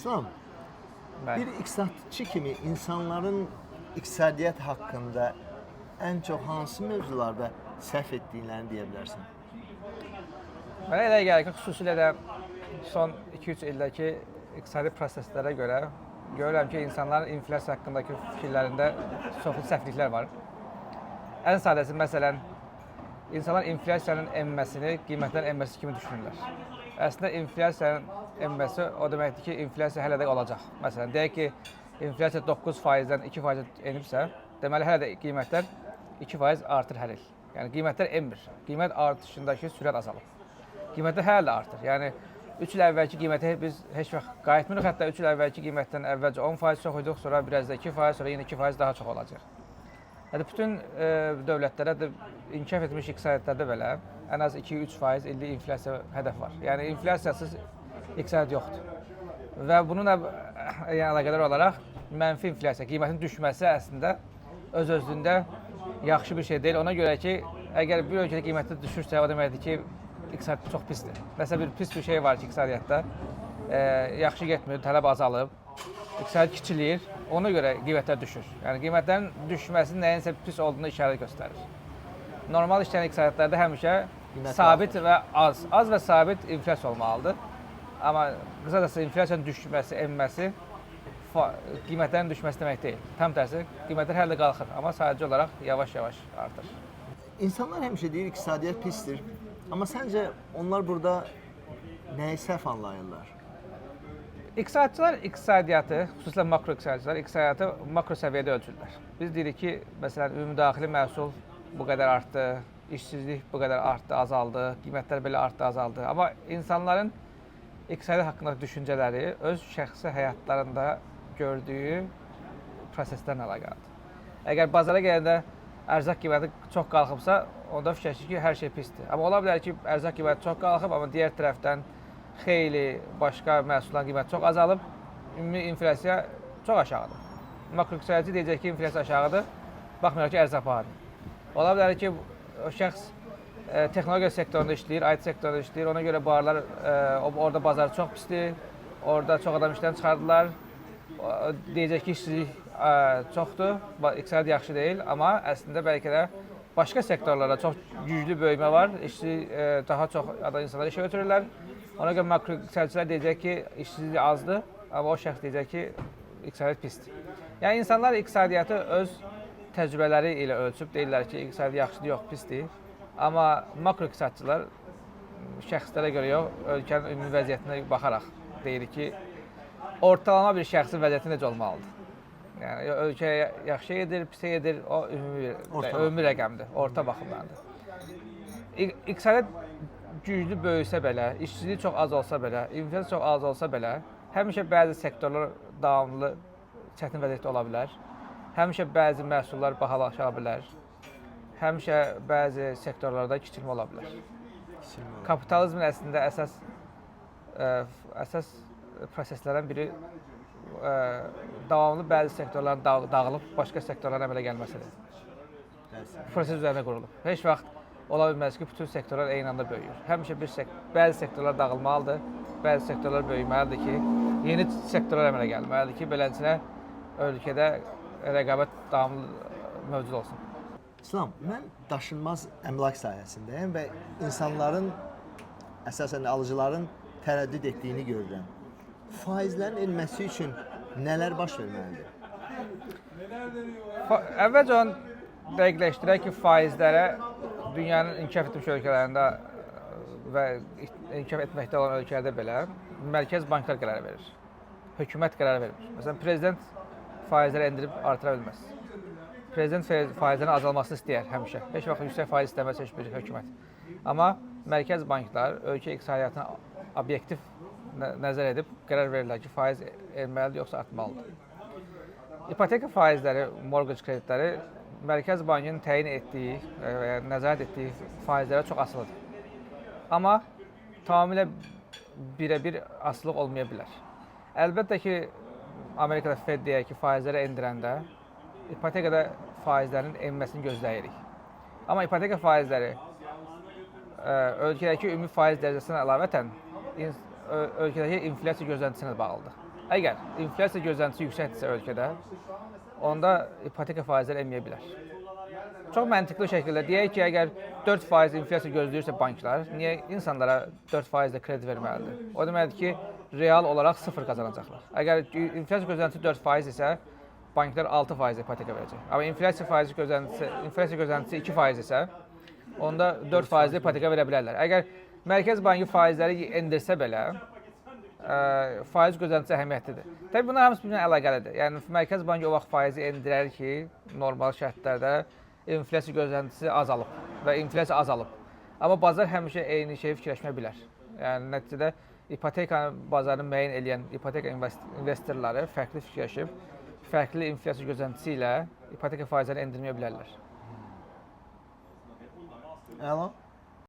İslam, Bəli. bir iqtisadçı kimi insanların iqtisadiyyat haqqında ən çox hansı mövzularda səhv etdiklərini deyə bilərsən? Mənə elə gəlir ki, xüsusilə də son 2-3 ildəki iqtisadi proseslərə görə görürəm ki, insanların inflyasiya haqqındakı fikirlərində çoxlu səhvliklər var. Ən sadəsi, məsələn, insanlar inflyasiyanın enməsini qiymətlərin enməsi kimi düşünürlər. Əslində, inflyasiyanın enməsi o deməkdir ki, inflyasiya hələ də olacaq. Məsələn, deyək ki, inflyasiya 9%-dən 2% enibsə, deməli, hələ də qiymətlər 2% artır hər il. Yəni, qiymətlər enmir. Qiymət artışındakı sürət azalır. Qiymətlər hələ də artır. Yəni, 3 il əvvəlki qiymətə biz heç vaxt qayıtmırıq. Hətta 3 il əvvəlki qiymətdən əvvəlcə 10% çox idik, sonra biraz da 2%, sonra yenə 2% daha çox olacaq. Yəni, bütün dövlətlərə də inkişaf etmiş iqtisadiyyatlarda belə ən az 2-3% illik inflyasiya hədəf var. Yəni, inflyasiyasız iqtisadiyyat yoxdur. Və bununla əlaqədar olaraq mənfi inflyasiya, qiymətin düşməsi əslində öz-özlüyündə yaxşı bir şey deyil. Ona görə ki, əgər bir ölkədə qiymətdə düşürsə, o deməkdir ki, iqtisadiyyat çox pisdir. Nəsə bir pis bir şey var ki, iqtisadiyyatda yaxşı getmir, tələb azalıb, iqtisadiyyat kiçilir, ona görə qiymətlər düşür. Yəni, qiymətlərin düşməsi nəyinsə pis olduğunu işarə göstərir. Normal işləyən iqtisadiyyatlarda həmişə sabit və az və sabit inflyasiya olmalıdır. Amma qısacası inflyasiyanın düşməsi, enməsi qiymətlərin düşməsi demək deyil. Tam tərsi, qiymətlər hələ də qalxır, amma sadəcə olaraq yavaş-yavaş artır. İnsanlar həmişə deyir iqtisadiyyat pisdir. Amma səncə onlar burada nəyi səhv anlayırlar? İqtisadçılar iqtisadiyyatı, xüsusilə makro iqtisadçılar iqtisadiyyatı makro səviyyədə ölçürlər. Biz deyirik ki, məsələn, ümumdaxili məhsul bu qədər artdı, işsizlik bu qədər artdı, azaldı, qiymətlər belə artdı, azaldı. Amma insanların iqtisadiyyat haqqındakı düşüncələri öz şəxsi həyatlarında gördüyü proseslərlə əlaqəlidir. Əgər bazara gələndə ərzaq qiyməti çox qalxıbsa, onda fikirləşir ki, hər şey pisdir. Amma ola bilər ki, ərzaq qiyməti çox qalxıb, amma digər tərəfdən xeyli başqa məhsulların qiyməti çox azalıb, ümumi inflyasiya çox aşağıdır. Makroiqtisadçı deyəcək ki, inflyasiya aşağıdır, baxmayaraq ki, ərzaq bahadır. Ola bilər ki, o şəxs texnologiya sektorunda işləyir, IT sektorunda işləyir, ona görə baharlar, orada bazar çox pisdir, orada çox adam işdən çıxardılar, deyəcək ki, işsizlik çoxdur, iqtisadi yaxşı deyil, amma əslində bəlkə də başqa sektorlarda çox güclü böyümə var, daha çox insanlar işə götürürlər. Ona görə makroiqtisadçılar deyəcək ki, işsizlik azdır, amma o şəxs deyəcək ki, iqtisadiyyat pisdir. Yəni, insanlar iqtisadiyyatı öz təcrübələri ilə ölçüb deyirlər ki, iqtisadiyyat yaxşıdır, yox, pisdir. Amma makroiqtisadçılar şəxslərə görə yox, ölkənin ümumi vəziyyətinə baxaraq deyir ki, ortalama bir şəxsin vəziyyəti necə olmalıdır? Yəni, ölkə yaxşı edir, pis edir, o ümumi rəqəmdir, orta baxımlardır. İqtisadiyyat güclü böyüsə belə, işsizlik çox az olsa belə, inflyasiya çox az olsa belə, həmişə bəzi sektorlar davamlı çətin vəziyyətdə ola bilər. Həmişə bəzi məhsullar bahalaşa bilər. Həmişə bəzi sektorlarda kiçilmə ola bilər. Kapitalizmin əslində əsas proseslərdən biri davamlı bəzi sektorların dağılıb, başqa sektorların əmələ gəlməsidir. Proses üzərində qurulub. Heç vaxt ola bilməz ki, bütün sektorlar eyni anda böyüyür. Həmişə bəzi sektorlar dağılmalıdır, bəzi sektorlar böyüməlidir ki, yeni sektorlar əmələ gəlməlidir ki, beləsinə ölkədə rəqabət davamlı mövcud olsun. İslam, mən daşınmaz əmlak sahəsindəyəm və insanların, əsasən alıcıların tərəddüd etdiyini görürəm. Faizlərin enməsi üçün nələr baş verməlidir? Əvvəlcə onu dəqiqləşdirək ki, faizlərə dünyanın inkişaf etmiş ölkələrində və inkişaf etməkdə olan ölkələrdə belə mərkəz banklar qərar verir. Hökumət qərar vermir. Məsələn, prezident faizləri endirib artıra bilməz. Prezident faizlərin azalmasını istəyər həmişə. Heç vaxt yüksək faiz istəməz heç bir hökumət. Amma mərkəz banklar ölkə iqtisadiyyatına obyektiv nəzər edib qərar verirlər ki, faiz enməlidir yoxsa artmalıdır. İpoteka faizləri, mortgage kreditləri Mərkəz Bankının təyin etdiyi və nəzarət etdiyi faizlərə çox asılıdır. Amma tamamilə birə-bir asılılıq olmaya bilər. Əlbəttə ki, Amerikada Fed deyək ki, faizləri endirəndə ipotekada faizlərin enməsini gözləyirik. Amma ipoteka faizləri ölkədəki ümumi faiz dərəcəsinə əlavətən ölkədəki inflyasiya gözləntisinə bağlıdır. Əgər inflyasiya gözləntisi yüksəkdirsə ölkədə, onda ipoteka faizləri enməyə bilər. Çox məntiqli şəkildə deyək ki, əgər 4% inflyasiya gözləyirsə banklar, niyə insanlara 4%də kredi verməlidir? O deməkdir ki, real olaraq 0 qazanacaqlar. Əgər inflyasiya gözləntisi 4% isə, banklar 6% ipoteka verəcək. Amma inflyasiya gözləntisi 2% isə, onda 4% ipoteka verə bilərlər. Əgər Mərkəz Bankı faizləri endirsə belə, faiz gözləntisi əhəmiyyətlidir. Təbii bunlar hamısı birbirine əlaqəlidir. Yəni Mərkəz Bankı o vaxt faizi endirər ki, normal şərtlərdə inflyasiya gözləntisi azalıb və inflyasiya azalıb. Amma bazar həmişə eyni şeyi fikirləşmə bilər. Yəni nəticədə ipoteka bazarını müəyyən edən ipoteka investorları fərqli fikirləşib, fərqli inflyasiya gözləntisi ilə ipoteka faizlərini endirməyə bilərlər. Əla.